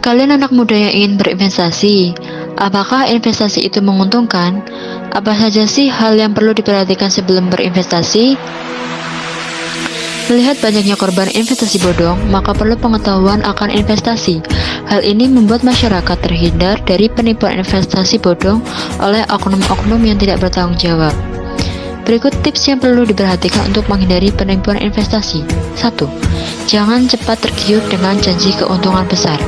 Kalian anak muda yang ingin berinvestasi, apakah investasi itu menguntungkan? Apa saja sih hal yang perlu diperhatikan sebelum berinvestasi? Melihat banyaknya korban investasi bodong, maka perlu pengetahuan akan investasi. Hal ini membuat masyarakat terhindar dari penipuan investasi bodong oleh oknum-oknum yang tidak bertanggung jawab. Berikut tips yang perlu diperhatikan untuk menghindari penipuan investasi. 1. Jangan cepat tergiur dengan janji keuntungan besar.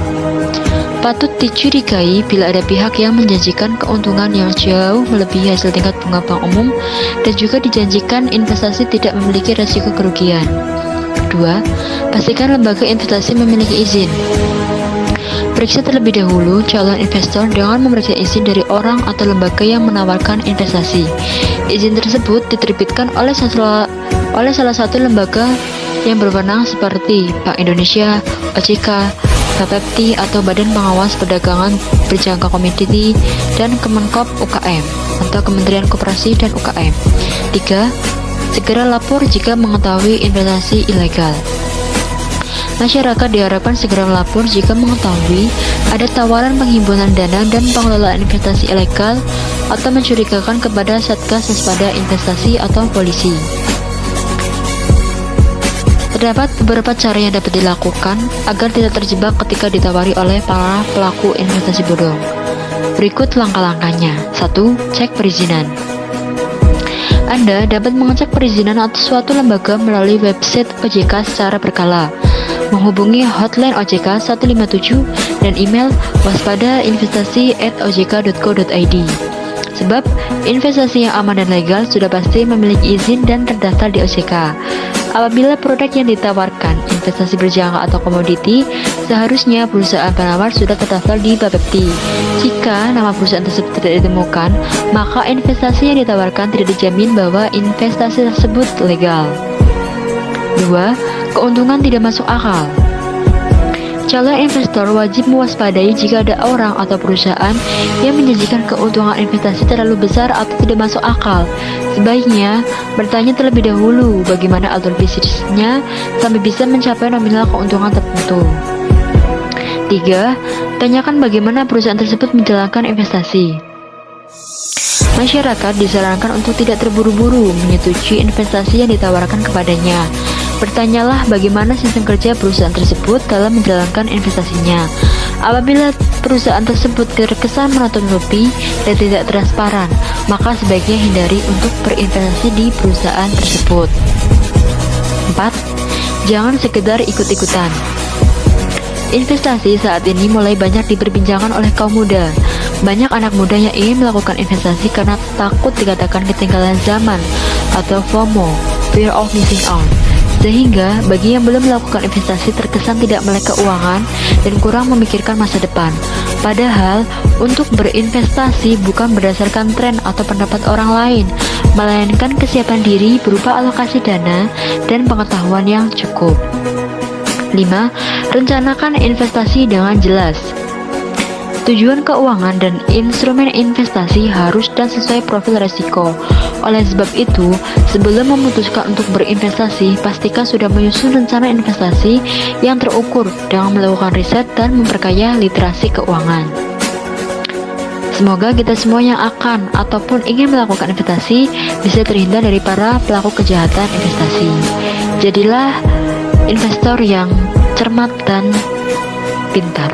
Patut dicurigai bila ada pihak yang menjanjikan keuntungan yang jauh melebihi hasil tingkat bunga bank umum dan juga dijanjikan investasi tidak memiliki resiko kerugian. 2. Pastikan lembaga investasi memiliki izin. Periksa terlebih dahulu calon investor dengan memeriksa izin dari orang atau lembaga yang menawarkan investasi. Izin tersebut diterbitkan oleh salah satu lembaga yang berwenang seperti Bank Indonesia, OJK, Bapepti atau Badan Pengawas Perdagangan Berjangka Komoditi, dan Kemenkop UKM atau Kementerian Koperasi dan UKM. 3. Segera lapor jika mengetahui investasi ilegal. Masyarakat diharapkan segera melapor jika mengetahui ada tawaran penghimpunan dana dan pengelolaan investasi ilegal atau mencurigakan kepada Satgas Waspada Investasi atau polisi. Terdapat beberapa cara yang dapat dilakukan agar tidak terjebak ketika ditawari oleh para pelaku investasi bodong. Berikut langkah-langkahnya. 1. Cek perizinan. Anda dapat mengecek perizinan atau suatu lembaga melalui website OJK secara berkala, menghubungi hotline OJK 157 dan email waspadainvestasi@ojk.co.id. Sebab investasi yang aman dan legal sudah pasti memiliki izin dan terdaftar di OJK. Apabila produk yang ditawarkan investasi berjangka atau komoditi, seharusnya perusahaan penawar sudah terdaftar di Bapepti. Jika nama perusahaan tersebut tidak ditemukan, maka investasi yang ditawarkan tidak dijamin bahwa investasi tersebut legal. 2. Keuntungan tidak masuk akal. Calon investor wajib mewaspadai jika ada orang atau perusahaan yang menjanjikan keuntungan investasi terlalu besar atau tidak masuk akal. Sebaiknya bertanya terlebih dahulu bagaimana alur bisnisnya sampai bisa mencapai nominal keuntungan tertentu. 3. Tanyakan bagaimana perusahaan tersebut menjalankan investasi. Masyarakat disarankan untuk tidak terburu-buru menyetujui investasi yang ditawarkan kepadanya. Bertanyalah bagaimana sistem kerja perusahaan tersebut dalam menjalankan investasinya. Apabila perusahaan tersebut terkesan menutup-nutupi dan tidak transparan, maka sebaiknya hindari untuk berinvestasi di perusahaan tersebut. 4. Jangan sekedar ikut-ikutan. Investasi saat ini mulai banyak diperbincangkan oleh kaum muda. Banyak anak muda yang ingin melakukan investasi karena takut dikatakan ketinggalan zaman atau FOMO, Fear of Missing Out. Sehingga bagi yang belum melakukan investasi terkesan tidak melek keuangan dan kurang memikirkan masa depan. Padahal untuk berinvestasi bukan berdasarkan tren atau pendapat orang lain, melainkan kesiapan diri berupa alokasi dana dan pengetahuan yang cukup. 5. Rencanakan investasi dengan jelas. Tujuan keuangan dan instrumen investasi harus dan sesuai profil resiko. Oleh sebab itu, sebelum memutuskan untuk berinvestasi, pastikan sudah menyusun rencana investasi yang terukur dengan melakukan riset dan memperkaya literasi keuangan. Semoga kita semua yang akan ataupun ingin melakukan investasi bisa terhindar dari para pelaku kejahatan investasi. Jadilah investor yang cermat dan pintar.